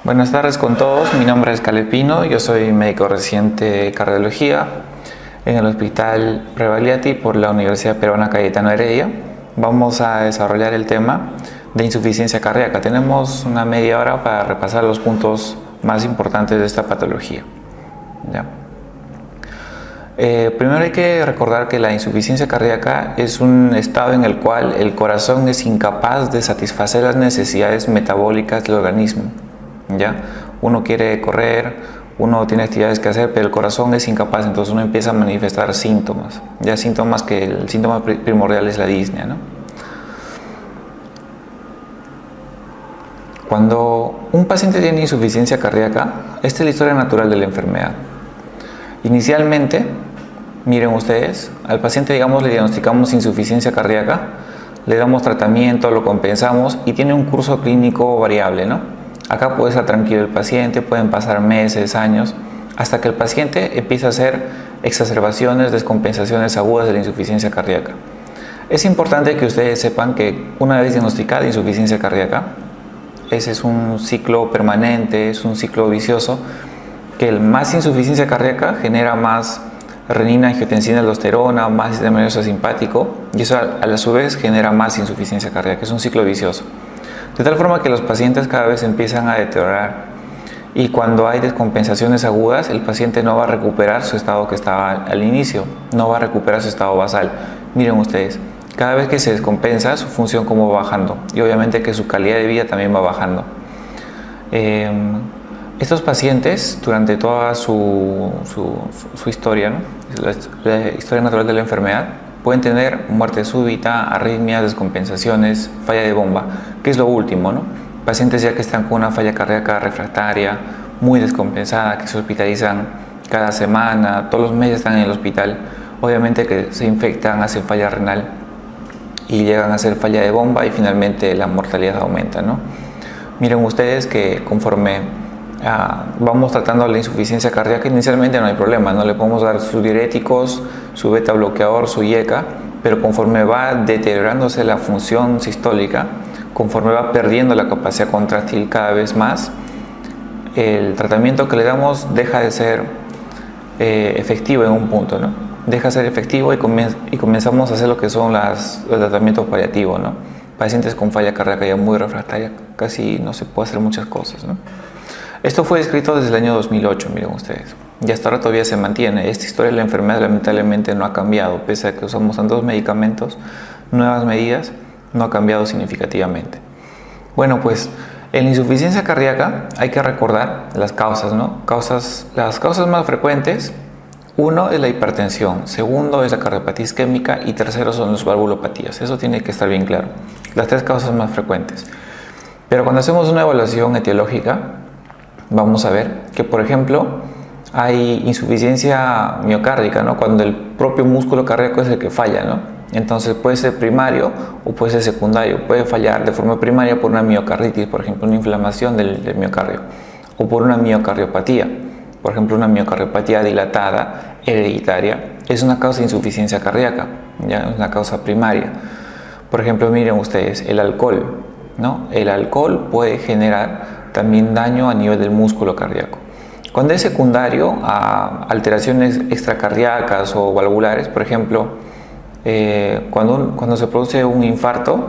Buenas tardes con todos, mi nombre es Caleb Pino, yo soy médico residente de cardiología en el Hospital Prevaliati por la Universidad Peruana Cayetano Heredia. Vamos a desarrollar el tema de insuficiencia cardíaca. Tenemos una media hora para repasar los puntos más importantes de esta patología. ¿Ya? Primero hay que recordar que la insuficiencia cardíaca es un estado en el cual el corazón es incapaz de satisfacer las necesidades metabólicas del organismo. ¿Ya? Uno quiere correr, uno tiene actividades que hacer, pero el corazón es incapaz, entonces uno empieza a manifestar síntomas. Ya síntomas que el síntoma primordial es la disnea, ¿no? Cuando un paciente tiene insuficiencia cardíaca, esta es la historia natural de la enfermedad. Inicialmente, miren ustedes, al paciente, digamos, le diagnosticamos insuficiencia cardíaca, le damos tratamiento, lo compensamos y tiene un curso clínico variable, ¿no? Acá puede estar tranquilo el paciente, pueden pasar meses, años, hasta que el paciente empieza a hacer exacerbaciones, descompensaciones agudas de la insuficiencia cardíaca. Es importante que ustedes sepan que una vez diagnosticada insuficiencia cardíaca, ese es un ciclo permanente, es un ciclo vicioso, que el más insuficiencia cardíaca genera más renina, angiotensina, aldosterona, más sistema nervioso simpático, y eso a su vez genera más insuficiencia cardíaca. Es un ciclo vicioso. De tal forma que los pacientes cada vez empiezan a deteriorar, y cuando hay descompensaciones agudas, el paciente no va a recuperar su estado que estaba al inicio, no va a recuperar su estado basal. Miren ustedes, cada vez que se descompensa, su función como va bajando, y obviamente que su calidad de vida también va bajando. Estos pacientes, durante toda su historia, ¿no? La historia natural de la enfermedad, pueden tener muerte súbita, arritmias, descompensaciones, falla de bomba, que es lo último, ¿no? Pacientes ya que están con una falla cardíaca refractaria, muy descompensada, que se hospitalizan cada semana, todos los meses están en el hospital, obviamente que se infectan, hacen falla renal y llegan a hacer falla de bomba y finalmente la mortalidad aumenta, ¿no? Miren ustedes que conforme vamos tratando la insuficiencia cardíaca, inicialmente no hay problema, no le podemos dar sus diuréticos, su beta bloqueador, su IECA, pero conforme va deteriorándose la función sistólica, conforme va perdiendo la capacidad contráctil cada vez más, el tratamiento que le damos deja de ser efectivo en un punto, ¿no? Deja de ser efectivo y comenzamos a hacer lo que son los tratamientos paliativos, ¿no? Pacientes con falla cardíaca ya muy refractaria, casi no se puede hacer muchas cosas, ¿no? Esto fue escrito desde el año 2008, miren ustedes, y hasta ahora todavía se mantiene. Esta historia de la enfermedad lamentablemente no ha cambiado, pese a que usamos tantos medicamentos, nuevas medidas, no ha cambiado significativamente. Bueno, pues en la insuficiencia cardíaca hay que recordar las causas, ¿no? Las causas más frecuentes, uno es la hipertensión, segundo es la cardiopatía isquémica y tercero son las valvulopatías. Eso tiene que estar bien claro, las tres causas más frecuentes. Pero cuando hacemos una evaluación etiológica, vamos a ver que, por ejemplo, hay insuficiencia miocárdica, ¿no? Cuando el propio músculo cardíaco es el que falla, ¿no? Entonces puede ser primario o puede ser secundario. Puede fallar de forma primaria por una miocarditis, por ejemplo, una inflamación del miocardio, o por una miocardiopatía, por ejemplo, una miocardiopatía dilatada hereditaria. Es una causa de insuficiencia cardíaca, ¿ya? Es una causa primaria. Por ejemplo, miren ustedes, el alcohol, ¿no? El alcohol puede generar también daño a nivel del músculo cardíaco. Cuando es secundario a alteraciones extracardíacas o valvulares, por ejemplo, cuando se produce un infarto,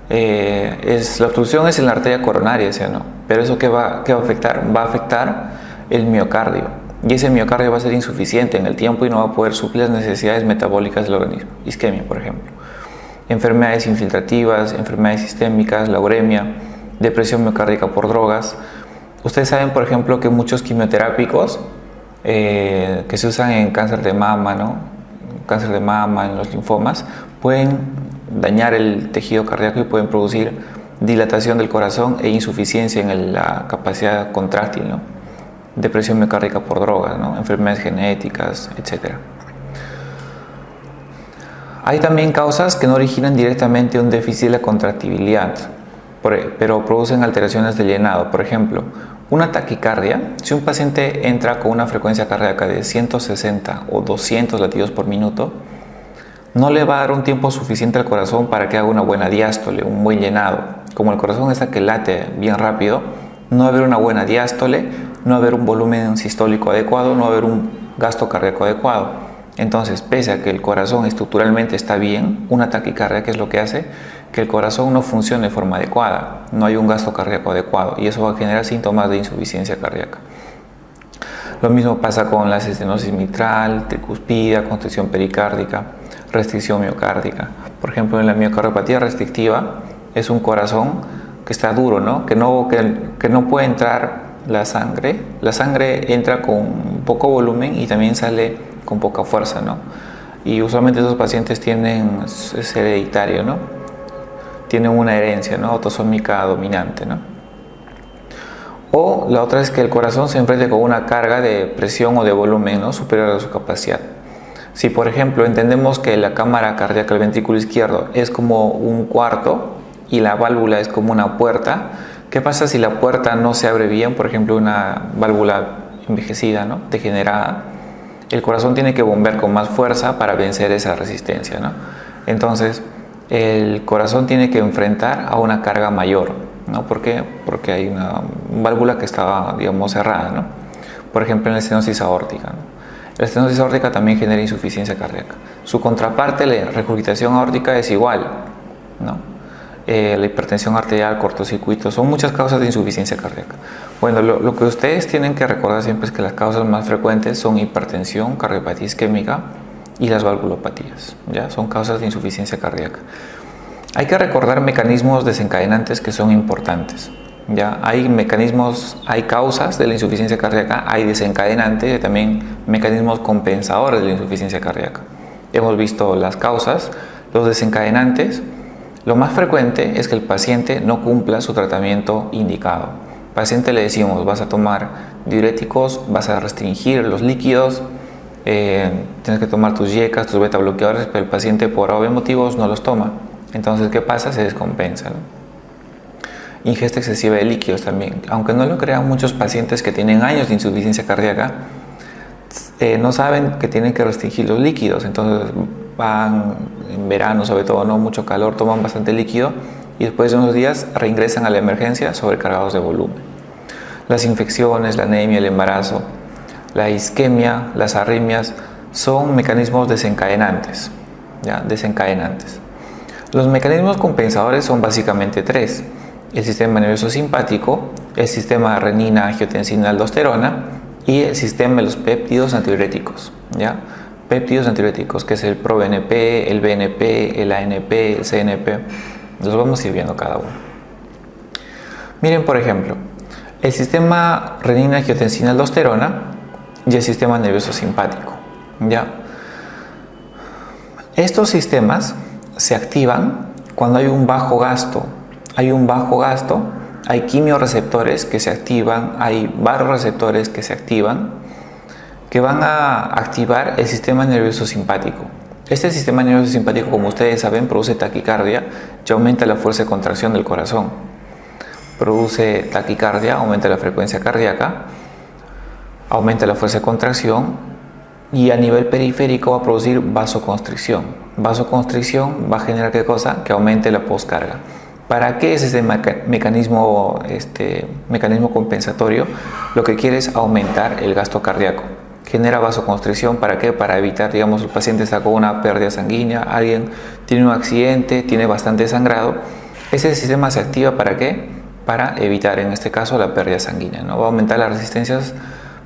la obstrucción es en la arteria coronaria, ¿sí o no? Pero eso ¿qué va a afectar? Va a afectar el miocardio, y ese miocardio va a ser insuficiente en el tiempo y no va a poder suplir las necesidades metabólicas del organismo. Isquemia, por ejemplo. Enfermedades infiltrativas, enfermedades sistémicas, la uremia, depresión miocárdica por drogas. Ustedes saben, por ejemplo, que muchos quimioterápicos que se usan en cáncer de mama, ¿no? Cáncer de mama, en los linfomas, pueden dañar el tejido cardíaco y pueden producir dilatación del corazón e insuficiencia en la capacidad contráctil, ¿no? Depresión miocárdica por drogas, ¿no? Enfermedades genéticas, etc. Hay también causas que no originan directamente un déficit de la contractibilidad, pero producen alteraciones del llenado. Por ejemplo, una taquicardia, si un paciente entra con una frecuencia cardíaca de 160 o 200 latidos por minuto, no le va a dar un tiempo suficiente al corazón para que haga una buena diástole, un buen llenado. Como el corazón está que late bien rápido, no va a haber una buena diástole, no va a haber un volumen sistólico adecuado, no va a haber un gasto cardíaco adecuado. Entonces, pese a que el corazón estructuralmente está bien, una taquicardia, ¿qué es lo que hace? Que el corazón no funcione de forma adecuada, no hay un gasto cardíaco adecuado y eso va a generar síntomas de insuficiencia cardíaca. Lo mismo pasa con la estenosis mitral, tricuspida, constricción pericárdica, restricción miocárdica. Por ejemplo, en la miocardiopatía restrictiva es un corazón que está duro, ¿no? Que no puede entrar la sangre. La sangre entra con poco volumen y también sale con poca fuerza, ¿no? Y usualmente esos pacientes es hereditario, ¿no? Tienen una herencia, ¿no? Autosómica dominante, ¿no? O la otra es que el corazón se enfrente con una carga de presión o de volumen, ¿no? Superior a su capacidad. Si, por ejemplo, entendemos que la cámara cardíaca del ventrículo izquierdo es como un cuarto y la válvula es como una puerta, ¿qué pasa si la puerta no se abre bien? Por ejemplo, una válvula envejecida, ¿no? Degenerada. El corazón tiene que bombear con más fuerza para vencer esa resistencia, ¿no? Entonces, el corazón tiene que enfrentar a una carga mayor, ¿no? ¿Por qué? Porque hay una válvula que estaba, digamos, cerrada, ¿no? Por ejemplo, en la estenosis aórtica, ¿no? La estenosis aórtica también genera insuficiencia cardíaca. Su contraparte, la regurgitación aórtica, es igual, ¿no? La hipertensión arterial, cortocircuito, son muchas causas de insuficiencia cardíaca. Bueno, lo que ustedes tienen que recordar siempre es que las causas más frecuentes son hipertensión, cardiopatía isquémica y las valvulopatías, ¿ya? Son causas de insuficiencia cardíaca. Hay que recordar mecanismos desencadenantes que son importantes, ¿ya? Hay causas de la insuficiencia cardíaca, hay desencadenantes y también mecanismos compensadores de la insuficiencia cardíaca. Hemos visto las causas, los desencadenantes. Lo más frecuente es que el paciente no cumpla su tratamiento indicado. Al paciente le decimos, vas a tomar diuréticos, vas a restringir los líquidos, tienes que tomar tus yecas, tus beta bloqueadores, pero el paciente por obvios motivos no los toma. Entonces, ¿qué pasa? Se descompensa, ¿no? Ingesta excesiva de líquidos también. Aunque no lo crean, muchos pacientes que tienen años de insuficiencia cardíaca no saben que tienen que restringir los líquidos. Entonces van en verano, sobre todo, no mucho calor, toman bastante líquido y después de unos días reingresan a la emergencia sobrecargados de volumen. Las infecciones, la anemia, el embarazo, la isquemia, las arritmias son mecanismos desencadenantes, ¿ya? Desencadenantes. Los mecanismos compensadores son básicamente tres: el sistema nervioso simpático, el sistema de renina, angiotensina, aldosterona y el sistema de los péptidos antidiuréticos, ¿ya? Péptidos antidiuréticos, que es el ProBNP, el BNP, el ANP, el CNP. Los vamos a ir viendo cada uno. Miren, por ejemplo, el sistema renina, angiotensina, aldosterona y el sistema nervioso simpático, ¿ya? Estos sistemas se activan cuando hay un bajo gasto. Hay quimioreceptores que se activan, hay barorreceptores que se activan, que van a activar el sistema nervioso simpático. Este sistema nervioso simpático, como ustedes saben, produce taquicardia y aumenta la fuerza de contracción del corazón. Produce taquicardia, aumenta la frecuencia cardíaca, aumenta la fuerza de contracción y a nivel periférico va a producir vasoconstricción. Vasoconstricción va a generar ¿qué cosa? Que aumente la poscarga. ¿Para qué es este mecanismo compensatorio? Lo que quiere es aumentar el gasto cardíaco. Genera vasoconstricción, ¿para qué? Para evitar, digamos, el paciente está con una pérdida sanguínea, alguien tiene un accidente, tiene bastante sangrado. Ese sistema se activa ¿para qué? Para evitar, en este caso, la pérdida sanguínea, ¿no? Va a aumentar las resistencias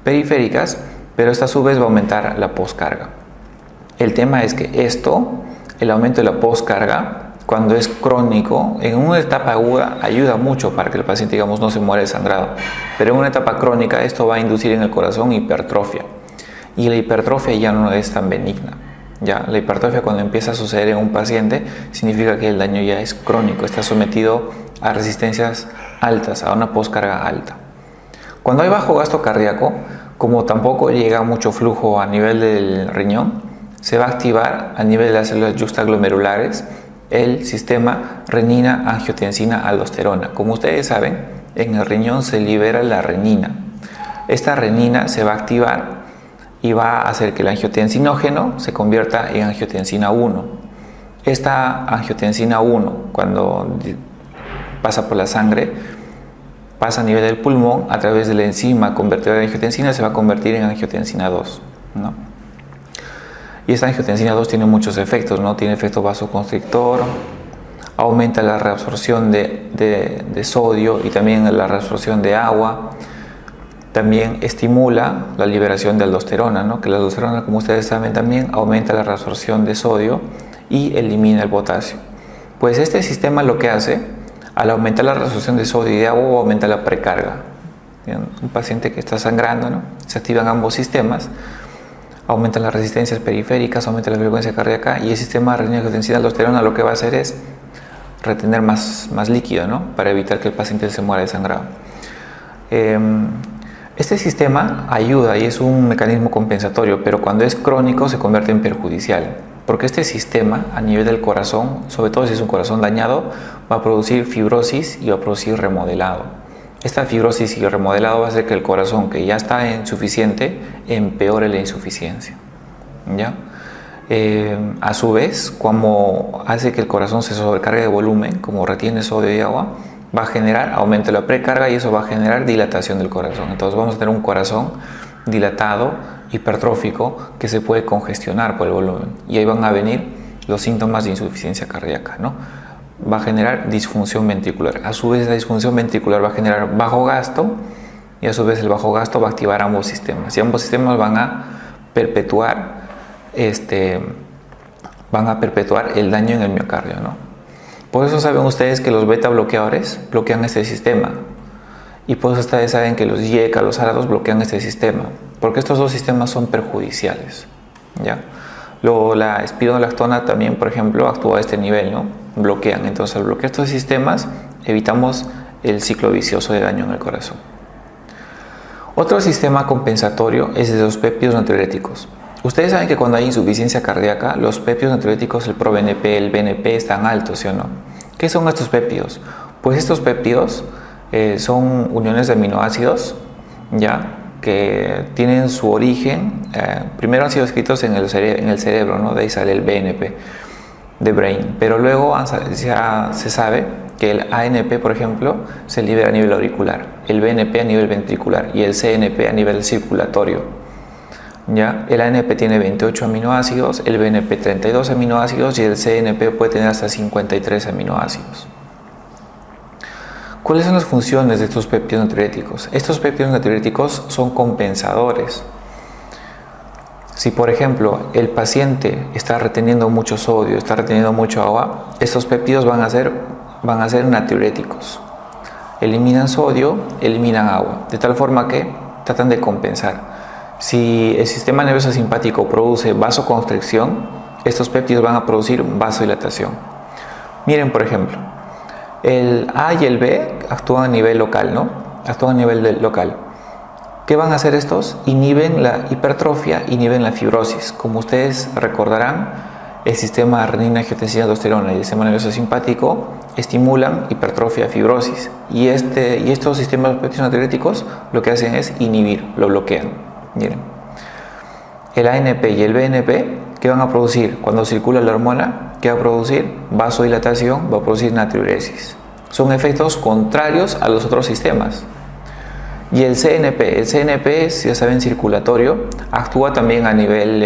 periféricas, pero esta a su vez va a aumentar la poscarga. El tema es que el aumento de la poscarga, cuando es crónico, en una etapa aguda ayuda mucho para que el paciente, digamos, no se muera de sangrado, pero en una etapa crónica esto va a inducir en el corazón hipertrofia, y la hipertrofia ya no es tan benigna. Ya, la hipertrofia, cuando empieza a suceder en un paciente, significa que el daño ya es crónico, está sometido a resistencias altas, a una poscarga alta. Cuando hay bajo gasto cardíaco, como tampoco llega mucho flujo a nivel del riñón, se va a activar a nivel de las células yuxtaglomerulares el sistema renina, angiotensina, aldosterona. Como ustedes saben, en el riñón se libera la renina. Esta renina se va a activar y va a hacer que el angiotensinógeno se convierta en angiotensina 1. Esta angiotensina 1, cuando pasa por la sangre, pasa a nivel del pulmón, a través de la enzima convertidora de angiotensina se va a convertir en angiotensina 2, ¿no? Y esta angiotensina 2 tiene muchos efectos, ¿no? Tiene efecto vasoconstrictor, aumenta la reabsorción de sodio y también la reabsorción de agua. También estimula la liberación de aldosterona, ¿no? Que la aldosterona, como ustedes saben, también aumenta la reabsorción de sodio y elimina el potasio. Pues este sistema lo que hace, al aumentar la reabsorción de sodio y de agua, aumenta la precarga. Un paciente que está sangrando, ¿no? Se activan ambos sistemas, aumenta las resistencias periféricas, aumenta la frecuencia cardíaca, y el sistema renina-angiotensina-aldosterona lo que va a hacer es retener más líquido, ¿no? Para evitar que el paciente se muera desangrado. Este sistema ayuda y es un mecanismo compensatorio, pero cuando es crónico se convierte en perjudicial, porque este sistema a nivel del corazón, sobre todo si es un corazón dañado, va a producir fibrosis y va a producir remodelado. Esta fibrosis y remodelado va a hacer que el corazón, que ya está insuficiente, empeore la insuficiencia, ¿ya? A su vez, como hace que el corazón se sobrecargue de volumen, como retiene sodio y agua, va a generar aumento de la precarga y eso va a generar dilatación del corazón. Entonces vamos a tener un corazón dilatado, hipertrófico, que se puede congestionar por el volumen. Y ahí van a venir los síntomas de insuficiencia cardíaca, ¿no? Va a generar disfunción ventricular. A su vez la disfunción ventricular va a generar bajo gasto y a su vez el bajo gasto va a activar ambos sistemas. Y ambos sistemas van a perpetuar, el daño en el miocardio, ¿no? Por eso saben ustedes que los beta bloqueadores bloquean este sistema. Y por eso ustedes saben que los YECA, los ARA2 bloquean este sistema. Porque estos dos sistemas son perjudiciales, ¿ya? Luego la espironolactona también, por ejemplo, actúa a este nivel, ¿no? Bloquean. Entonces al bloquear estos sistemas evitamos el ciclo vicioso de daño en el corazón. Otro sistema compensatorio es el de los péptidos natriuréticos. Ustedes saben que cuando hay insuficiencia cardíaca, los péptidos natriuréticos, el ProBNP, el BNP, están altos, ¿sí o no? ¿Qué son estos péptidos? Pues estos péptidos son uniones de aminoácidos, ¿ya? Que tienen su origen, primero han sido escritos en el cerebro, ¿no? De ahí sale el BNP, de brain, pero luego ya se sabe que el ANP, por ejemplo, se libera a nivel auricular, el BNP a nivel ventricular y el CNP a nivel circulatorio. ¿Ya? El ANP tiene 28 aminoácidos, el BNP 32 aminoácidos y el CNP puede tener hasta 53 aminoácidos. ¿Cuáles son las funciones de estos péptidos natriuréticos? Estos péptidos natriuréticos son compensadores. Si por ejemplo el paciente está reteniendo mucho sodio, está reteniendo mucho agua, estos péptidos van a ser natriuréticos. Eliminan sodio, eliminan agua, de tal forma que tratan de compensar. Si el sistema nervioso simpático produce vasoconstricción, estos péptidos van a producir vasodilatación. Miren, por ejemplo, el A y el B actúan a nivel local, ¿no? Actúan a nivel local. ¿Qué van a hacer estos? Inhiben la hipertrofia, inhiben la fibrosis. Como ustedes recordarán, el sistema renina-angiotensina-aldosterona y el sistema nervioso simpático estimulan hipertrofia, fibrosis. Y estos sistemas péptidos natriuréticos lo que hacen es inhibir, lo bloquean. Miren, el ANP y el BNP, ¿qué van a producir? Cuando circula la hormona, ¿qué va a producir? Vasodilatación, va a producir natriuresis. Son efectos contrarios a los otros sistemas. Y el CNP es, ya saben, circulatorio, actúa también a nivel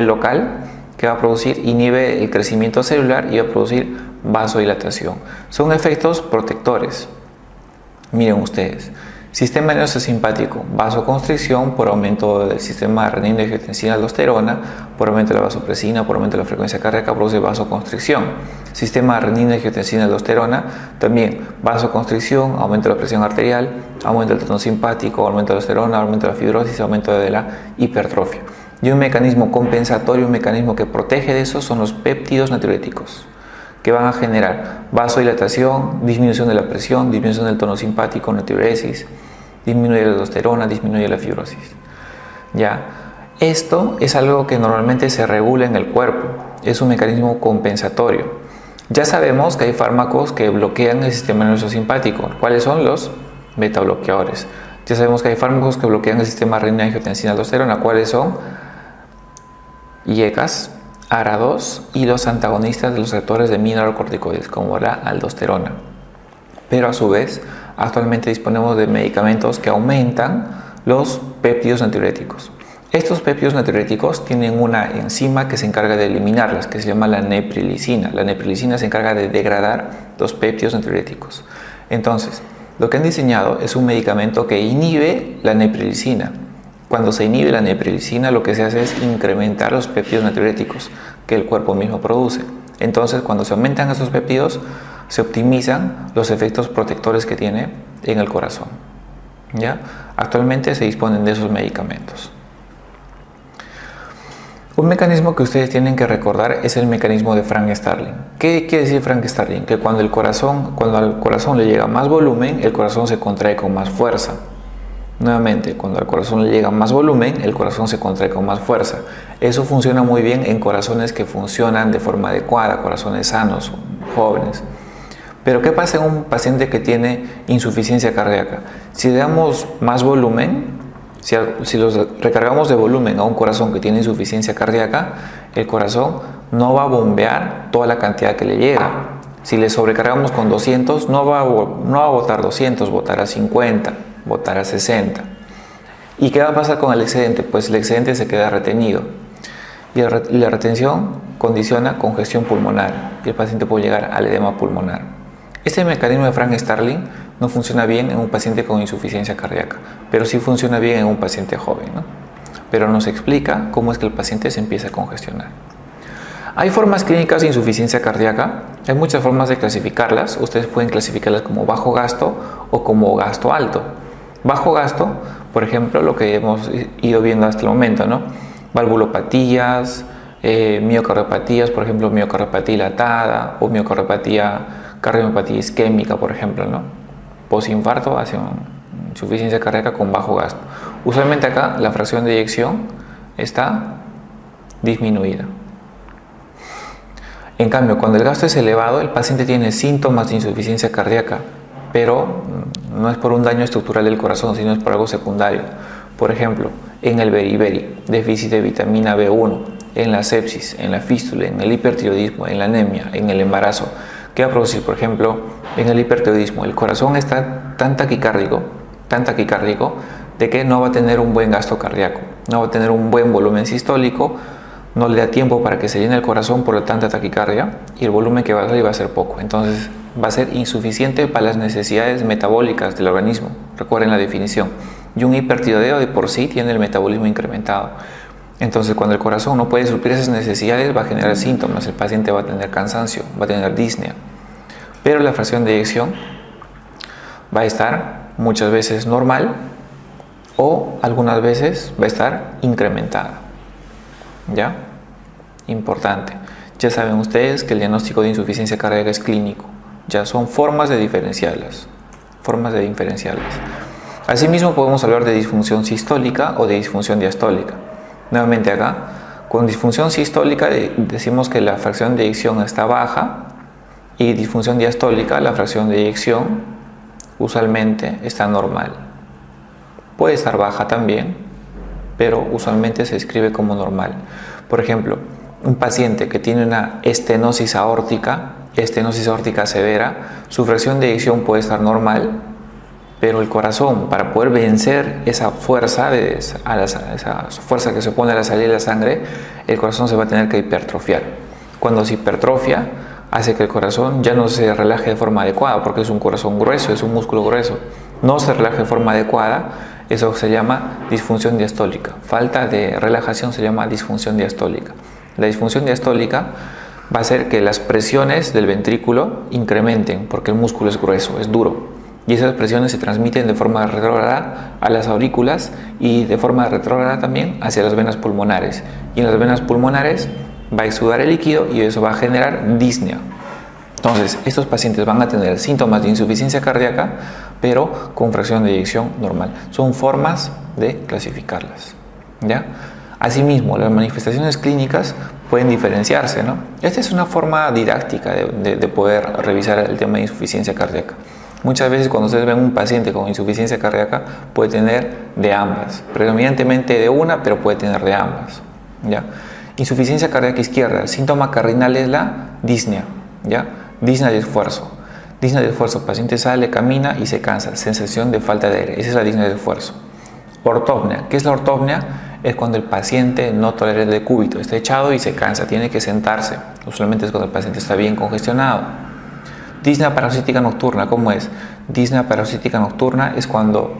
local, que va a producir, inhibe el crecimiento celular y va a producir vasodilatación. Son efectos protectores. Miren ustedes. Sistema nervioso simpático, vasoconstricción por aumento del sistema renina-angiotensina-aldosterona, por aumento de la vasopresina, por aumento de la frecuencia cardíaca, produce vasoconstricción. Sistema renina-angiotensina-aldosterona, también vasoconstricción, aumento de la presión arterial, aumento del tono simpático, aumento de la aldosterona, aumento de la fibrosis, aumento de la hipertrofia. Y un mecanismo compensatorio, un mecanismo que protege de eso, son los péptidos natriuréticos, que van a generar vasodilatación, disminución de la presión, disminución del tono simpático, natriuresis, disminuye la aldosterona, disminuye la fibrosis. ¿Ya? Esto es algo que normalmente se regula en el cuerpo, es un mecanismo compensatorio. Ya sabemos que hay fármacos que bloquean el sistema nervioso simpático. ¿Cuáles son? Los beta bloqueadores. Ya sabemos que hay fármacos que bloquean el sistema renina-angiotensina-aldosterona. ¿Cuáles son? YECAs, ARA2 y los antagonistas de los receptores de mineralocorticoides, como la aldosterona. Pero a su vez, actualmente disponemos de medicamentos que aumentan los péptidos natriuréticos. Estos péptidos natriuréticos tienen una enzima que se encarga de eliminarlas, que se llama la neprilicina. La neprilicina se encarga de degradar los péptidos natriuréticos. Entonces, lo que han diseñado es un medicamento que inhibe la neprilicina. Cuando se inhibe la neprilicina, lo que se hace es incrementar los péptidos natriuréticos que el cuerpo mismo produce. Entonces, cuando se aumentan esos péptidos, se optimizan los efectos protectores que tiene en el corazón. ¿Ya? Actualmente se disponen de esos medicamentos. Un mecanismo que ustedes tienen que recordar es el mecanismo de Frank Starling. ¿Qué quiere decir Frank Starling? Que cuando al corazón le llega más volumen, el corazón se contrae con más fuerza. Nuevamente, cuando al corazón le llega más volumen, el corazón se contrae con más fuerza. Eso funciona muy bien en corazones que funcionan de forma adecuada, corazones sanos, jóvenes. Pero ¿qué pasa en un paciente que tiene insuficiencia cardíaca? Si le damos más volumen, si los recargamos de volumen a un corazón que tiene insuficiencia cardíaca, el corazón no va a bombear toda la cantidad que le llega. Si le sobrecargamos con 200, no va a botar 200, botará 50, botará 60. ¿Y qué va a pasar con el excedente? Pues el excedente se queda retenido. Y la retención condiciona congestión pulmonar y el paciente puede llegar al edema pulmonar. Este mecanismo de Frank Starling no funciona bien en un paciente con insuficiencia cardíaca, pero sí funciona bien en un paciente joven, ¿no? Pero nos explica cómo es que el paciente se empieza a congestionar. Hay formas clínicas de insuficiencia cardíaca, hay muchas formas de clasificarlas. Ustedes pueden clasificarlas como bajo gasto o como gasto alto. Bajo gasto, por ejemplo, lo que hemos ido viendo hasta el momento, ¿no? Valvulopatías, miocardiopatías, por ejemplo, miocardiopatía dilatada o cardiopatía isquémica, por ejemplo, ¿no? Postinfarto hacia insuficiencia cardíaca con bajo gasto. Usualmente acá la fracción de eyección está disminuida. En cambio, cuando el gasto es elevado, el paciente tiene síntomas de insuficiencia cardíaca, pero no es por un daño estructural del corazón, sino es por algo secundario. Por ejemplo, en el beriberi, déficit de vitamina B1, en la sepsis, en la fístula, en el hipertiroidismo, en la anemia, en el embarazo. ¿Qué va a producir? Por ejemplo, en el hipertiroidismo, el corazón está tan taquicárdico, de que no va a tener un buen gasto cardíaco, no va a tener un buen volumen sistólico, no le da tiempo para que se llene el corazón por tanta taquicardia y el volumen que va a salir va a ser poco. Entonces va a ser insuficiente para las necesidades metabólicas del organismo. Recuerden la definición. Y un hipertiroideo de por sí tiene el metabolismo incrementado. Entonces, cuando el corazón no puede suplir esas necesidades, va a generar síntomas. El paciente va a tener cansancio, va a tener disnea. Pero la fracción de eyección va a estar muchas veces normal o algunas veces va a estar incrementada. ¿Ya? Importante. Ya saben ustedes que el diagnóstico de insuficiencia cardíaca es clínico. Ya son formas de diferenciarlas. Asimismo, podemos hablar de disfunción sistólica o de disfunción diastólica. Nuevamente acá, con disfunción sistólica decimos que la fracción de eyección está baja y disfunción diastólica, la fracción de eyección usualmente está normal. Puede estar baja también, pero usualmente se describe como normal. Por ejemplo, un paciente que tiene una estenosis aórtica severa, su fracción de eyección puede estar normal, pero el corazón, para poder vencer esa fuerza, esa fuerza que se opone a la salida de la sangre, el corazón se va a tener que hipertrofiar. Cuando se hipertrofia, hace que el corazón ya no se relaje de forma adecuada, porque es un corazón grueso, es un músculo grueso. No se relaja de forma adecuada, eso se llama disfunción diastólica. Falta de relajación se llama disfunción diastólica. La disfunción diastólica va a hacer que las presiones del ventrículo incrementen, porque el músculo es grueso, es duro. Y esas presiones se transmiten de forma retrógrada a las aurículas y de forma retrógrada también hacia las venas pulmonares. Y en las venas pulmonares va a exudar el líquido y eso va a generar disnea. Entonces, estos pacientes van a tener síntomas de insuficiencia cardíaca, pero con fracción de eyección normal. Son formas de clasificarlas, ¿ya? Asimismo, las manifestaciones clínicas pueden diferenciarse, ¿no? Esta es una forma didáctica de poder revisar el tema de insuficiencia cardíaca. Muchas veces cuando ustedes ven un paciente con insuficiencia cardíaca puede tener de ambas, predominantemente de una, pero puede tener de ambas, ¿ya? Insuficiencia cardíaca izquierda, el síntoma cardinal es la disnea, ¿ya? Disnea de esfuerzo. Disnea de esfuerzo, paciente sale, camina y se cansa, sensación de falta de aire. Esa es la disnea de esfuerzo. Ortopnea. ¿Qué es la ortopnea? Es cuando el paciente no tolera el decúbito, está echado y se cansa, tiene que sentarse. Usualmente es cuando el paciente está bien congestionado. Disnea parasítica nocturna, ¿cómo es? Disnea parasítica nocturna es cuando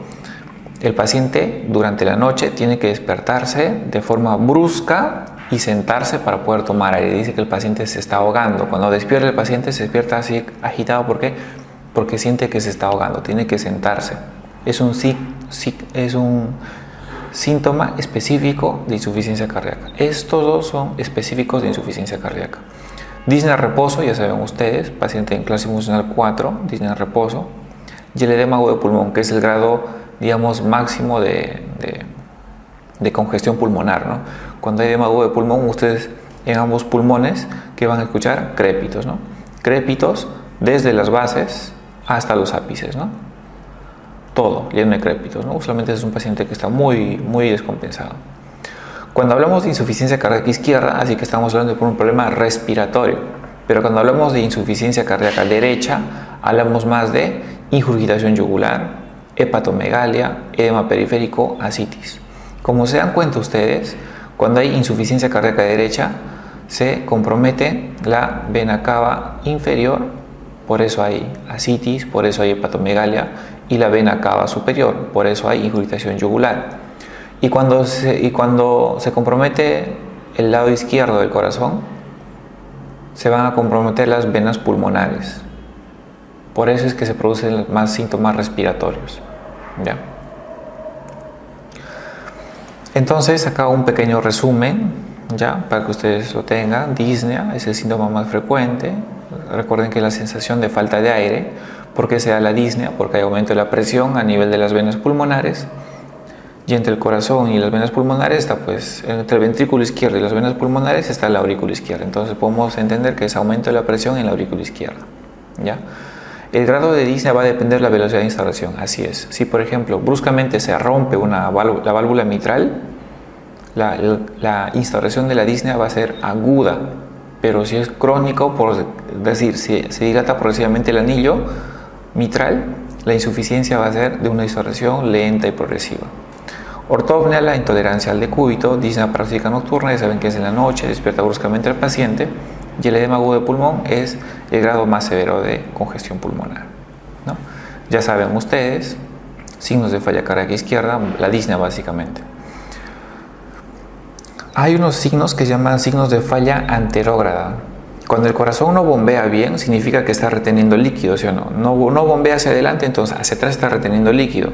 el paciente durante la noche tiene que despertarse de forma brusca y sentarse para poder tomar aire. Dice que el paciente se está ahogando. Cuando despierta el paciente se despierta así agitado. ¿Por qué? Porque siente que se está ahogando, tiene que sentarse. Es un síntoma específico de insuficiencia cardíaca. Estos dos son específicos de insuficiencia cardíaca. Disnea reposo, ya saben ustedes, paciente en clase funcional 4, disnea reposo. Y el edema agudo de pulmón, que es el grado, digamos, máximo de congestión pulmonar, ¿no? Cuando hay edema agudo de pulmón, ustedes en ambos pulmones, ¿qué van a escuchar? Crépitos, ¿no? Crépitos desde las bases hasta los ápices, ¿no? Todo lleno de crépitos, ¿no? Usualmente es un paciente que está muy descompensado. Cuando hablamos de insuficiencia cardíaca izquierda, así que estamos hablando de un problema respiratorio, pero cuando hablamos de insuficiencia cardíaca derecha, hablamos más de ingurgitación yugular, hepatomegalia, edema periférico, ascitis. Como se dan cuenta ustedes, cuando hay insuficiencia cardíaca derecha, se compromete la vena cava inferior, por eso hay ascitis, por eso hay hepatomegalia, y la vena cava superior, por eso hay ingurgitación yugular. Y cuando se compromete el lado izquierdo del corazón, se van a comprometer las venas pulmonares. Por eso es que se producen más síntomas respiratorios. ¿Ya? Entonces, acá un pequeño resumen, ya, para que ustedes lo tengan. Disnea es el síntoma más frecuente. Recuerden que la sensación de falta de aire. ¿Por qué se da la disnea? Porque hay aumento de la presión a nivel de las venas pulmonares. Y entre el corazón y las venas pulmonares está, pues, entre el ventrículo izquierdo y las venas pulmonares está la aurícula izquierda. Entonces podemos entender que es aumento de la presión en la aurícula izquierda. ¿Ya? El grado de disnea va a depender de la velocidad de instauración. Así es. Si, por ejemplo, bruscamente se rompe la válvula mitral, la instauración de la disnea va a ser aguda. Pero si es crónico, por decir, si se dilata progresivamente el anillo mitral, la insuficiencia va a ser de una instauración lenta y progresiva. Ortopnea, la intolerancia al decúbito. Disnea parasítica nocturna, ya saben que es en la noche, despierta bruscamente al paciente. Y el edema agudo de pulmón es el grado más severo de congestión pulmonar, ¿no? Ya saben ustedes, signos de falla cardíaca izquierda, la disnea básicamente. Hay unos signos que se llaman signos de falla anterógrada. Cuando el corazón no bombea bien, significa que está reteniendo líquido, ¿sí o no? No bombea hacia adelante, entonces hacia atrás está reteniendo líquido.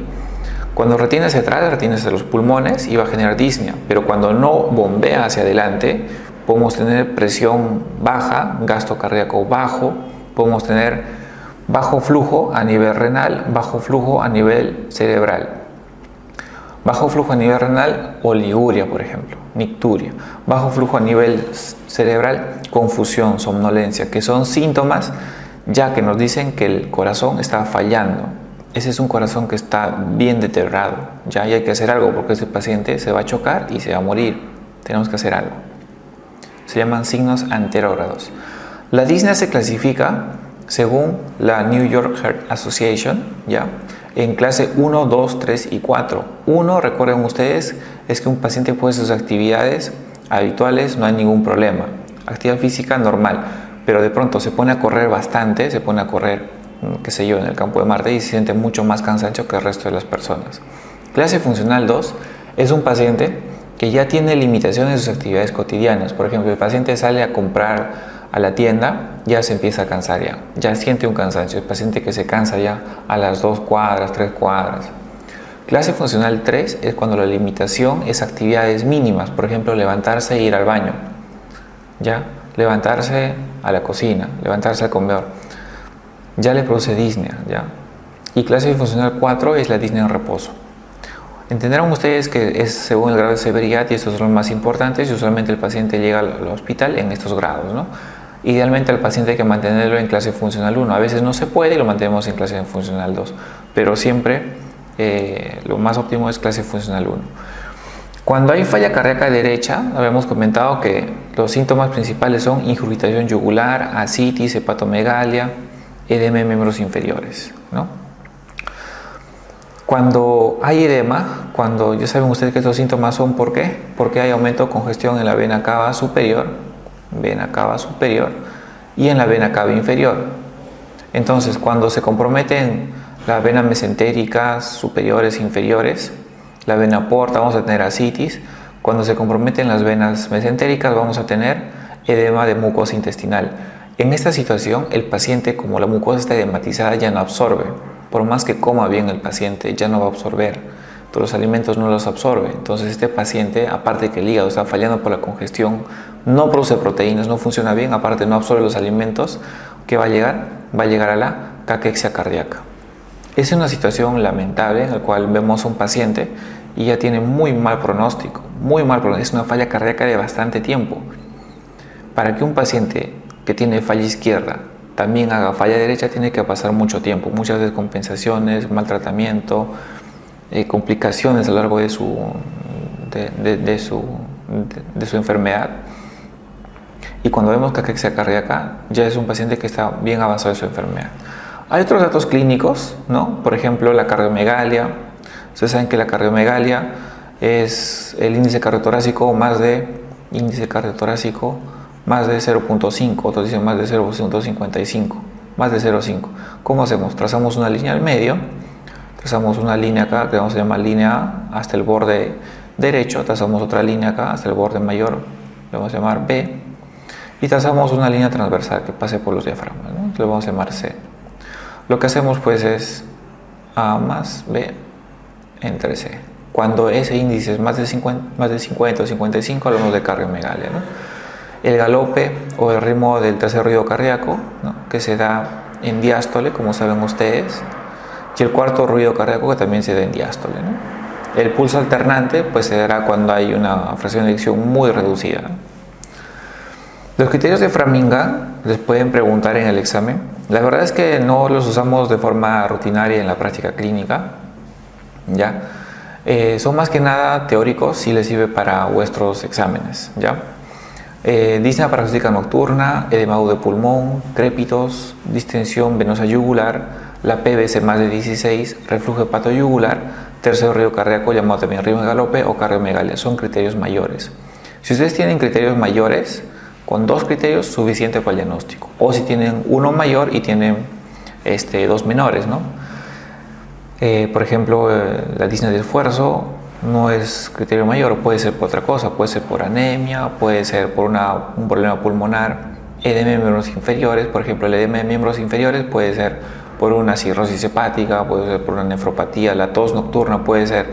Cuando retiene hacia atrás, retiene hacia los pulmones y va a generar disnea. Pero cuando no bombea hacia adelante, podemos tener presión baja, gasto cardíaco bajo, podemos tener bajo flujo a nivel renal, bajo flujo a nivel cerebral. Bajo flujo a nivel renal, oliguria, por ejemplo, nicturia. Bajo flujo a nivel cerebral, confusión, somnolencia, que son síntomas ya que nos dicen que el corazón está fallando. Ese es un corazón que está bien deteriorado. Ya hay que hacer algo porque este paciente se va a chocar y se va a morir. Tenemos que hacer algo. Se llaman signos anterógrados. La disnea se clasifica según la New York Heart Association, ¿ya? En clase 1, 2, 3 y 4. 1, recuerden ustedes, es que un paciente puede hacer sus actividades habituales, no hay ningún problema. Actividad física normal, pero de pronto se pone a correr bastante, se pone a correr, qué sé yo, en el campo de Marte y se siente mucho más cansancio que el resto de las personas. Clase funcional 2 es un paciente que ya tiene limitaciones en sus actividades cotidianas. Por ejemplo, el paciente sale a comprar a la tienda, ya se empieza a cansar ya siente un cansancio. El paciente que se cansa ya a las 2 cuadras, 3 cuadras. Clase funcional 3 es cuando la limitación es actividades mínimas, por ejemplo, levantarse e ir al baño, ya, levantarse a la cocina, levantarse al comedor, ya le produce disnea, ya. Y clase funcional 4 es la disnea en reposo. Entenderán ustedes que es según el grado de severidad y estos son los más importantes y usualmente el paciente llega al hospital en estos grados, ¿no? Idealmente al paciente hay que mantenerlo en clase funcional 1, a veces no se puede y lo mantenemos en clase funcional 2, pero siempre lo más óptimo es clase funcional 1. Cuando hay falla cardíaca derecha, habíamos comentado que los síntomas principales son ingurgitación yugular, ascitis, hepatomegalia, edema en miembros inferiores, ¿no? Cuando hay edema, cuando ya saben ustedes que estos síntomas son, ¿por qué? Porque hay aumento de congestión en la vena cava superior y en la vena cava inferior. Entonces, cuando se comprometen las venas mesentéricas superiores e inferiores, la vena porta, vamos a tener ascitis. Cuando se comprometen las venas mesentéricas, vamos a tener edema de mucosa intestinal. En esta situación, el paciente, como la mucosa está edematizada, ya no absorbe. Por más que coma bien el paciente, ya no va a absorber. Todos los alimentos no los absorbe. Entonces este paciente, aparte que el hígado está fallando por la congestión, no produce proteínas, no funciona bien, aparte no absorbe los alimentos, ¿qué va a llegar? Va a llegar a la caquexia cardíaca. Es una situación lamentable en la cual vemos a un paciente y ya tiene muy mal pronóstico, es una falla cardíaca de bastante tiempo. Para que un paciente que tiene falla izquierda también haga falla derecha, tiene que pasar mucho tiempo, muchas descompensaciones, maltratamiento, complicaciones a lo largo de su enfermedad. Y cuando vemos caquexia cardíaca, ya es un paciente que está bien avanzado en su enfermedad. Hay otros datos clínicos, ¿no? Por ejemplo, la cardiomegalia. Ustedes saben que la cardiomegalia es el índice cardiotorácico más de 0.5, otros dicen más de 0.55, más de 0.5. ¿Cómo hacemos? Trazamos una línea al medio, trazamos una línea acá que vamos a llamar línea A hasta el borde derecho, trazamos otra línea acá hasta el borde mayor, le vamos a llamar B, y trazamos una línea transversal que pase por los diafragmas, ¿no? Le vamos a llamar C. Lo que hacemos pues es A más B entre C. Cuando ese índice es más de 50 o 55, hablamos de cardiomegalia, ¿no? El galope o el ritmo del tercer ruido cardíaco, ¿no? Que se da en diástole, como saben ustedes, y el cuarto ruido cardíaco que también se da en diástole, ¿no? El pulso alternante pues se dará cuando hay una fracción de eyección muy reducida, ¿no? Los criterios de Framingham les pueden preguntar en el examen. La verdad es que no los usamos de forma rutinaria en la práctica clínica, ¿ya? Son más que nada teóricos, si les sirve para vuestros exámenes, ¿ya? Disnea parasítica nocturna, edema agudo de pulmón, crépitos, distensión venosa yugular, la PVC más de 16, reflujo hepatoyugular, tercer ruido cardíaco llamado también ritmo de galope o cardiomegalia. Son criterios mayores. Si ustedes tienen criterios mayores, con 2 criterios suficiente para el diagnóstico. O si tienen uno mayor y tienen 2 menores, ¿no? Por ejemplo, la disnea de esfuerzo no es criterio mayor, puede ser por otra cosa, puede ser por anemia, puede ser por un problema pulmonar, edema de miembros inferiores. Por ejemplo, el edema de miembros inferiores puede ser por una cirrosis hepática, puede ser por una nefropatía, la tos nocturna puede ser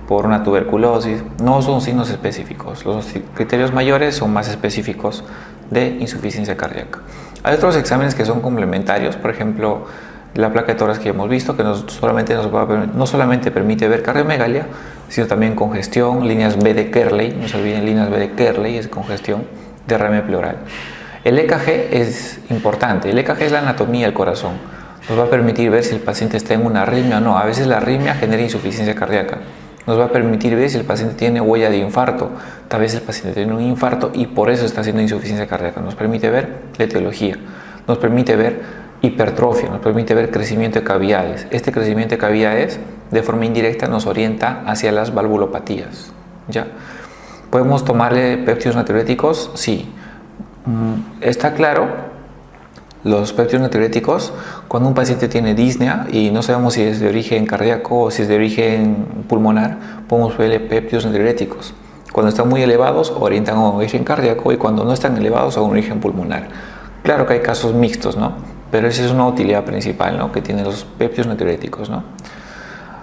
por una tuberculosis. No son signos específicos, los criterios mayores son más específicos de insuficiencia cardíaca. Hay otros exámenes que son complementarios, por ejemplo, la placa de tórax que hemos visto, que no solamente permite ver cardiomegalia, sino también congestión, líneas B de Kerley, no se olviden líneas B de Kerley, es congestión, derrame pleural. El EKG es importante, el EKG es la anatomía del corazón, nos va a permitir ver si el paciente está en una arritmia o no. A veces la arritmia genera insuficiencia cardíaca, nos va a permitir ver si el paciente tiene huella de infarto, tal vez el paciente tiene un infarto y por eso está haciendo insuficiencia cardíaca, nos permite ver la etiología, nos permite ver hipertrofia, nos permite ver crecimiento de cavidades. Este crecimiento de cavidades de forma indirecta nos orienta hacia las valvulopatías, ¿ya? ¿Podemos tomarle péptidos natriuréticos? Sí. Está claro, los péptidos natriuréticos, cuando un paciente tiene disnea y no sabemos si es de origen cardíaco o si es de origen pulmonar, podemos verle péptidos natriuréticos. Cuando están muy elevados, orientan a un origen cardíaco, y cuando no están elevados, a un origen pulmonar. Claro que hay casos mixtos, ¿no? Pero esa es una utilidad principal, ¿no?, que tienen los péptidos natriuréticos, ¿no?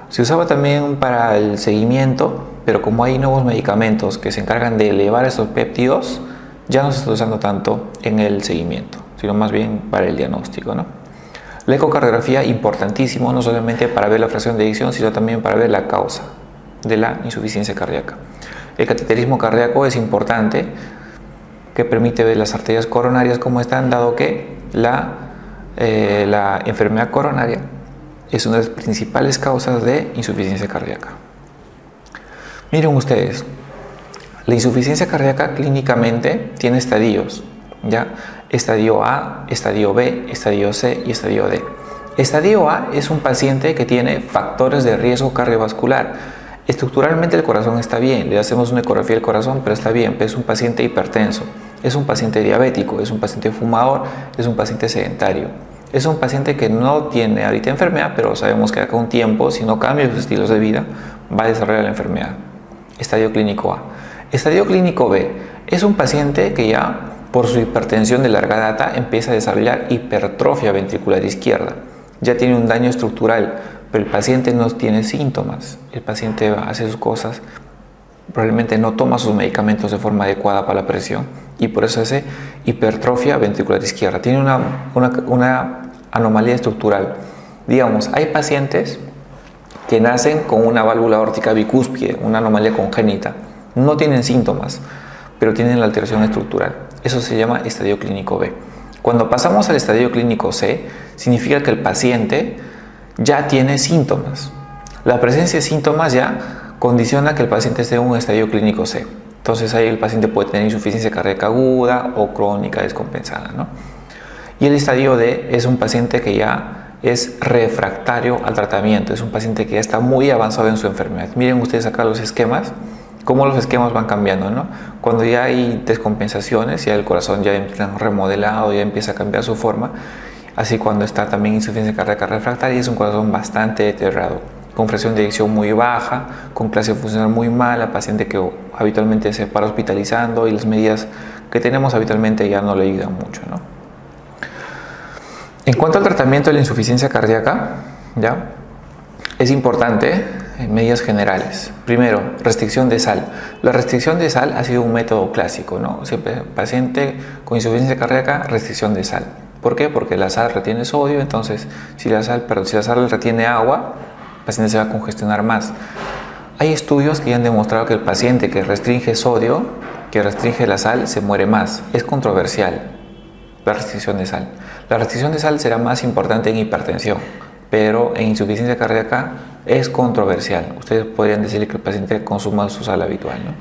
Se usaba también para el seguimiento, pero como hay nuevos medicamentos que se encargan de elevar estos péptidos, ya no se está usando tanto en el seguimiento, sino más bien para el diagnóstico, ¿no? La ecocardiografía, importantísimo, no solamente para ver la fracción de eyección, sino también para ver la causa de la insuficiencia cardíaca. El cateterismo cardíaco es importante, que permite ver las arterias coronarias cómo están, dado que la enfermedad coronaria es una de las principales causas de insuficiencia cardíaca. Miren ustedes, la insuficiencia cardíaca clínicamente tiene estadios. ¿ya? Estadio A, estadio B, estadio C y estadio D. Estadio A es un paciente que tiene factores de riesgo cardiovascular. Estructuralmente el corazón está bien, le hacemos una ecografía del corazón, pero está bien, pero es un paciente hipertenso, es un paciente diabético, es un paciente fumador, es un paciente sedentario. Es un paciente que no tiene ahorita enfermedad, pero sabemos que acá un tiempo, si no cambia sus estilos de vida, va a desarrollar la enfermedad. Estadio clínico A. Estadio clínico B es un paciente que ya por su hipertensión de larga data empieza a desarrollar hipertrofia ventricular izquierda. Ya tiene un daño estructural, pero el paciente no tiene síntomas. El paciente hace sus cosas, probablemente no toma sus medicamentos de forma adecuada para la presión y por eso hace hipertrofia ventricular izquierda. Tiene una anomalía estructural. Digamos, hay pacientes que nacen con una válvula aórtica bicúspide, una anomalía congénita. No tienen síntomas, pero tienen la alteración estructural. Eso se llama estadio clínico B. Cuando pasamos al estadio clínico C, significa que el paciente ya tiene síntomas. La presencia de síntomas ya condiciona que el paciente esté en un estadio clínico C. Entonces ahí el paciente puede tener insuficiencia cardíaca aguda o crónica descompensada, ¿no? Y el estadio D es un paciente que ya es refractario al tratamiento, es un paciente que ya está muy avanzado en su enfermedad. Miren ustedes acá los esquemas, cómo los esquemas van cambiando, ¿no? Cuando ya hay descompensaciones, ya el corazón ya empieza remodelado, ya empieza a cambiar su forma. Así cuando está también insuficiencia cardíaca refractaria, es un corazón bastante deteriorado, con fracción de eyección muy baja, con clase funcional muy mala, paciente que habitualmente se para hospitalizando y las medidas que tenemos habitualmente ya no le ayudan mucho, ¿no? En cuanto al tratamiento de la insuficiencia cardíaca, ¿ya? Es importante en medidas generales. Primero, restricción de sal. La restricción de sal ha sido un método clásico, ¿no? Siempre paciente con insuficiencia cardíaca, restricción de sal. ¿Por qué? Porque la sal retiene sodio, entonces si la sal retiene agua, el paciente se va a congestionar más. Hay estudios que ya han demostrado que el paciente que restringe sodio, que restringe la sal, se muere más. Es controversial la restricción de sal. La restricción de sal será más importante en hipertensión, pero en insuficiencia cardíaca es controversial. Ustedes podrían decirle que el paciente consuma su sal habitual, ¿no?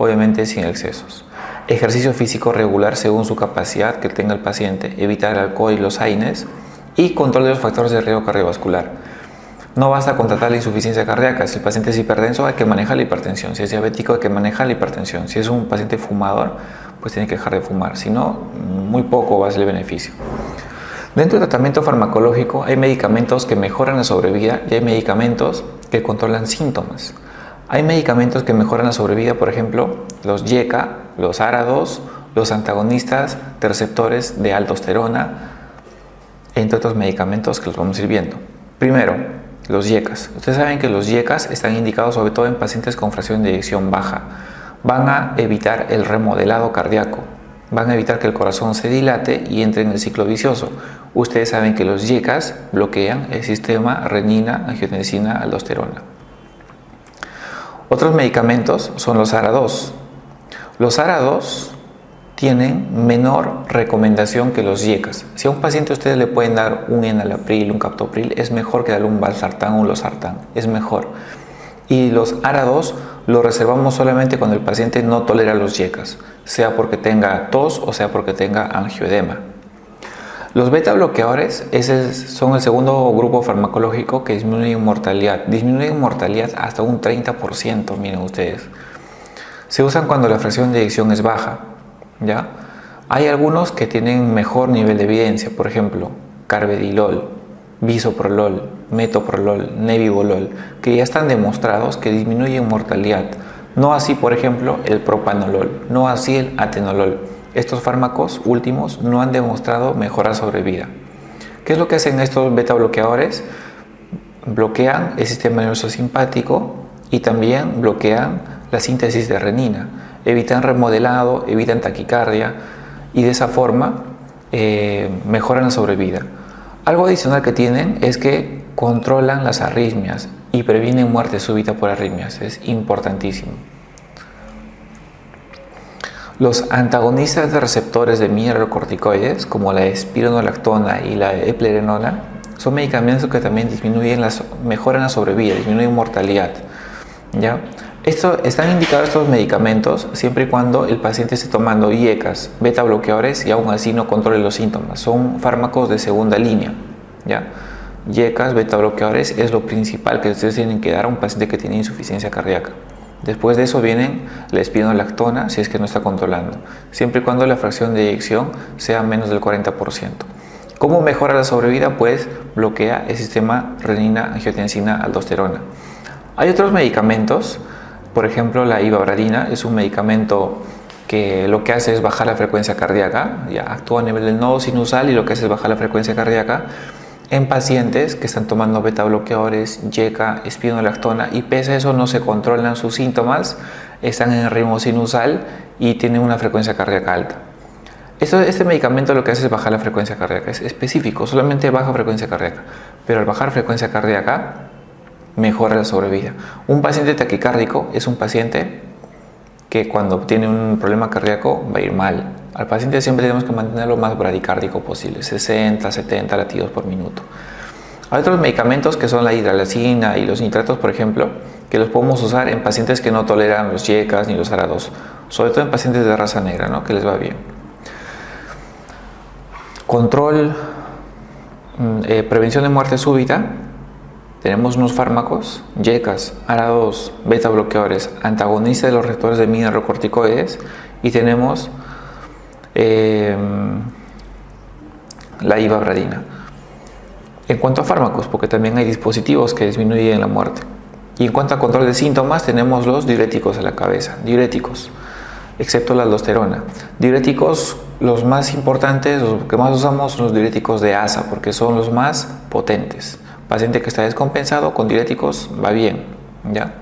Obviamente sin excesos. Ejercicio físico regular según su capacidad que tenga el paciente, evitar el alcohol y los AINES y control de los factores de riesgo cardiovascular. No basta con tratar la insuficiencia cardíaca. Si el paciente es hipertenso, hay que manejar la hipertensión. Si es diabético, hay que manejar la hipertensión. Si es un paciente fumador, pues tiene que dejar de fumar. Si no, muy poco va a ser el beneficio. Dentro del tratamiento farmacológico hay medicamentos que mejoran la sobrevida y hay medicamentos que controlan síntomas. Hay medicamentos que mejoran la sobrevida, por ejemplo, los YECA, los ARA2, los antagonistas de receptores de aldosterona, entre otros medicamentos que los vamos a ir viendo. Primero, los YECAs. Ustedes saben que los YECAs están indicados sobre todo en pacientes con fracción de eyección baja. Van a evitar el remodelado cardíaco, van a evitar que el corazón se dilate y entre en el ciclo vicioso. Ustedes saben que los YECAs bloquean el sistema renina-angiotensina-aldosterona. Otros medicamentos son los ARA2. Los ARA2 tienen menor recomendación que los YECAs. Si a un paciente ustedes le pueden dar un enalapril, un captopril, es mejor que darle un valsartán o un losartán, es mejor. Y los ARA2 los reservamos solamente cuando el paciente no tolera los YECAs, sea porque tenga tos o sea porque tenga angioedema. Los beta bloqueadores son el segundo grupo farmacológico que disminuyen mortalidad. Disminuyen mortalidad hasta un 30%, miren ustedes. Se usan cuando la fracción de eyección es baja, ¿ya? Hay algunos que tienen mejor nivel de evidencia, por ejemplo, carvedilol, bisoprolol, metoprolol, nebivolol, que ya están demostrados que disminuyen mortalidad. No así, por ejemplo, el propanolol, no así el atenolol. Estos fármacos últimos no han demostrado mejora sobrevida. ¿Qué es lo que hacen estos beta bloqueadores? Bloquean el sistema nervioso simpático y también bloquean la síntesis de renina. Evitan remodelado, evitan taquicardia y de esa forma mejoran la sobrevida. Algo adicional que tienen es que controlan las arritmias y previenen muerte súbita por arritmias. Es importantísimo. Los antagonistas de receptores de mineralocorticoides, como la espironolactona y la eplerenona, son medicamentos que también mejoran la sobrevida, disminuyen mortalidad, ¿ya? Están indicados estos medicamentos siempre y cuando el paciente esté tomando IECAS, beta bloqueadores y aún así no controle los síntomas. Son fármacos de segunda línea, ¿ya? IECAS, beta bloqueadores es lo principal que ustedes tienen que dar a un paciente que tiene insuficiencia cardíaca. Después de eso vienen la espinolactona si es que no está controlando, siempre y cuando la fracción de eyección sea menos del 40%. ¿Cómo mejora la sobrevida? Pues bloquea el sistema renina-angiotensina-aldosterona. Hay otros medicamentos, por ejemplo la ivabradina es un medicamento que lo que hace es bajar la frecuencia cardíaca, ya actúa a nivel del nodo sinusal y lo que hace es bajar la frecuencia cardíaca en pacientes que están tomando beta bloqueadores, IECA, espinolactona y pese a eso no se controlan sus síntomas, están en el ritmo sinusal y tienen una frecuencia cardíaca alta. Este medicamento lo que hace es bajar la frecuencia cardíaca, es específico, solamente baja frecuencia cardíaca, pero al bajar frecuencia cardíaca mejora la sobrevida. Un paciente taquicárdico es un paciente que cuando tiene un problema cardíaco va a ir mal. Al paciente siempre tenemos que mantenerlo lo más bradicárdico posible, 60, 70 latidos por minuto. Hay otros medicamentos que son la hidralazina y los nitratos, por ejemplo, que los podemos usar en pacientes que no toleran los IECAS ni los ARA2, sobre todo en pacientes de raza negra, ¿no? Que les va bien. Control, prevención de muerte súbita. Tenemos unos fármacos, IECAS, ARA2, beta bloqueadores, antagonistas de los receptores de mineralocorticoides y tenemos la ivabradina. En cuanto a fármacos, porque también hay dispositivos que disminuyen la muerte. Y en cuanto a control de síntomas, tenemos los diuréticos a la cabeza, diuréticos, excepto la aldosterona. Diuréticos, los más importantes, los que más usamos son los diuréticos de ASA, porque son los más potentes. Paciente que está descompensado con diuréticos va bien, ¿ya?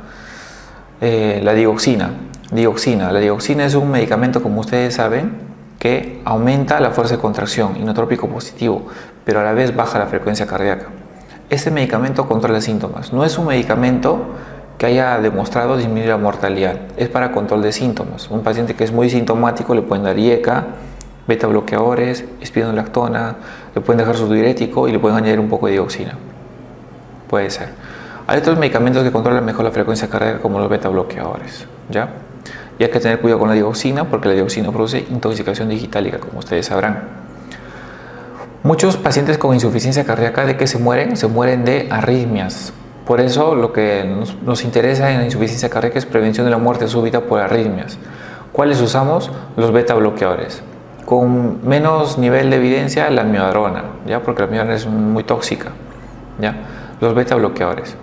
La dioxina. La dioxina es un medicamento, como ustedes saben, que aumenta la fuerza de contracción, inotrópico positivo, pero a la vez baja la frecuencia cardíaca. Este medicamento controla síntomas. No es un medicamento que haya demostrado disminuir la mortalidad, es para control de síntomas. Un paciente que es muy sintomático le pueden dar IECA, beta bloqueadores, espinolactona, le pueden dejar su diurético y le pueden añadir un poco de dioxina. Puede ser. Hay otros medicamentos que controlan mejor la frecuencia cardíaca como los beta bloqueadores, ¿ya? Y hay que tener cuidado con la dioxina porque la dioxina produce intoxicación digitálica, como ustedes sabrán. Muchos pacientes con insuficiencia cardíaca, ¿de qué se mueren? Se mueren de arritmias. Por eso lo que nos interesa en la insuficiencia cardíaca es prevención de la muerte súbita por arritmias. ¿Cuáles usamos? Los beta bloqueadores. Con menos nivel de evidencia, la amiodarona, ¿ya? Porque la amiodarona es muy tóxica, ¿ya? Los beta bloqueadores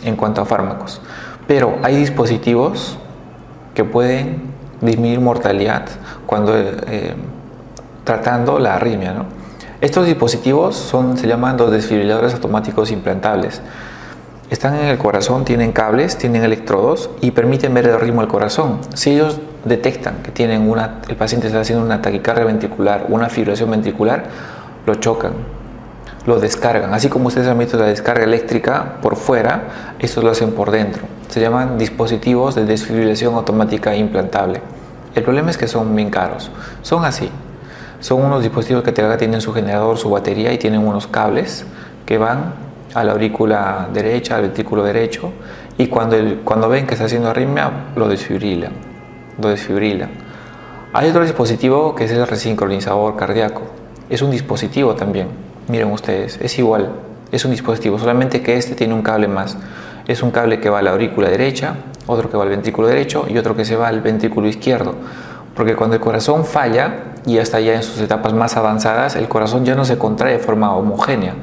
en cuanto a fármacos. Pero hay dispositivos que pueden disminuir mortalidad cuando tratando la arritmia, ¿no? Estos dispositivos se llaman los desfibriladores automáticos implantables. Están en el corazón, tienen cables, tienen electrodos y permiten ver el ritmo del corazón. Si ellos detectan que el paciente está haciendo una taquicardia ventricular, una fibrilación ventricular, lo chocan, lo descargan. Así como ustedes han visto la descarga eléctrica por fuera, estos lo hacen por dentro. Se llaman dispositivos de desfibrilación automática implantable. El problema es que son bien caros. Son así. Son unos dispositivos que tienen su generador, su batería y tienen unos cables que van a la aurícula derecha, al ventrículo derecho y cuando ven que está haciendo arritmia, lo desfibrilan. Hay otro dispositivo que es el resincronizador cardíaco. Es un dispositivo también. Miren ustedes, es igual. Es un dispositivo, solamente que este tiene un cable más. Es un cable que va a la aurícula derecha, otro que va al ventrículo derecho y otro que se va al ventrículo izquierdo. Porque cuando el corazón falla y ya está ya en sus etapas más avanzadas, el corazón ya no se contrae de forma homogénea.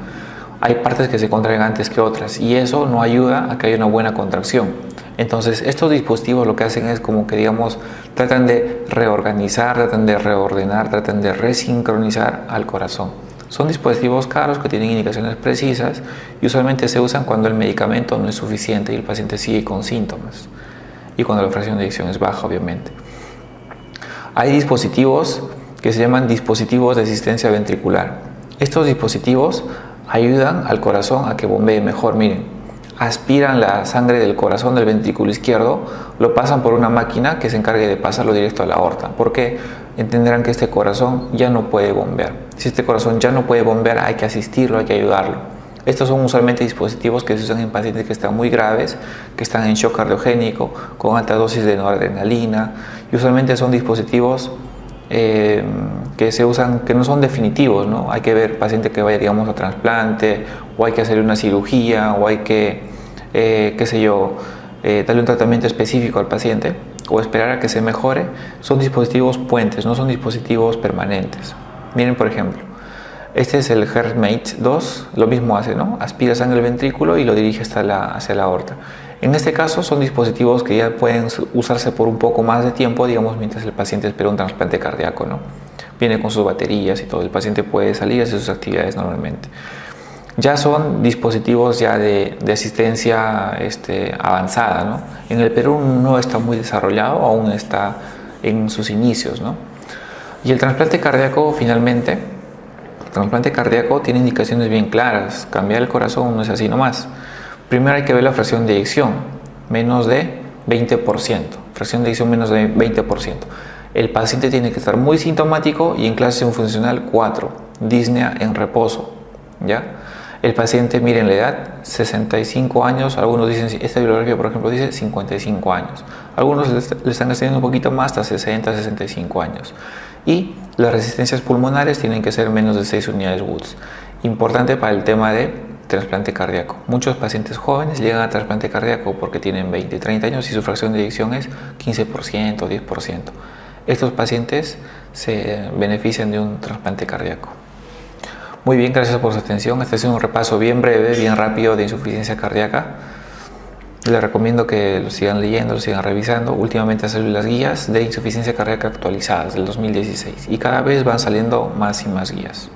Hay partes que se contraen antes que otras y eso no ayuda a que haya una buena contracción. Entonces estos dispositivos lo que hacen es como que digamos tratan de reorganizar, tratan de reordenar, tratan de resincronizar al corazón. Son dispositivos caros que tienen indicaciones precisas y usualmente se usan cuando el medicamento no es suficiente y el paciente sigue con síntomas y cuando la fracción de eyección es baja, obviamente. Hay dispositivos que se llaman dispositivos de asistencia ventricular. Estos dispositivos ayudan al corazón a que bombee mejor. Miren, aspiran la sangre del corazón del ventrículo izquierdo, lo pasan por una máquina que se encargue de pasarlo directo a la aorta, porque entenderán que este corazón ya no puede bombear. Si este corazón ya no puede bombear, hay que asistirlo, hay que ayudarlo. Estos son usualmente dispositivos que se usan en pacientes que están muy graves, que están en shock cardiogénico, con alta dosis de noradrenalina, y usualmente son dispositivos que se usan, que no son definitivos, ¿no? Hay que ver paciente que vaya, digamos, a trasplante, o hay que hacerle una cirugía, o hay que, qué sé yo, darle un tratamiento específico al paciente, o esperar a que se mejore. Son dispositivos puentes, no son dispositivos permanentes. Miren, por ejemplo, este es el HeartMate 2, lo mismo hace, ¿no? Aspira sangre al ventrículo y lo dirige hacia la aorta. En este caso son dispositivos que ya pueden usarse por un poco más de tiempo, digamos, mientras el paciente espera un trasplante cardíaco, ¿no? Viene con sus baterías y todo, el paciente puede salir a hacer sus actividades normalmente. Ya son dispositivos ya de asistencia avanzada, ¿no? En el Perú no está muy desarrollado, aún está en sus inicios, ¿no? Y el trasplante cardíaco, finalmente, el trasplante cardíaco tiene indicaciones bien claras. Cambiar el corazón no es así nomás. Primero hay que ver la fracción de eyección, menos de 20%. Fracción de eyección menos de 20%. El paciente tiene que estar muy sintomático y en clase funcional 4, disnea en reposo, ¿ya? El paciente, miren la edad, 65 años, algunos dicen, esta bibliografía por ejemplo dice 55 años, algunos le están extendiendo un poquito más hasta 60, 65 años. Y las resistencias pulmonares tienen que ser menos de 6 unidades Woods. Importante para el tema de trasplante cardíaco. Muchos pacientes jóvenes llegan a trasplante cardíaco porque tienen 20, 30 años y su fracción de eyección es 15%, 10%. Estos pacientes se benefician de un trasplante cardíaco. Muy bien, gracias por su atención. Este es un repaso bien breve, bien rápido de insuficiencia cardíaca. Les recomiendo que lo sigan leyendo, lo sigan revisando. Últimamente han salido las guías de insuficiencia cardíaca actualizadas del 2016 y cada vez van saliendo más y más guías.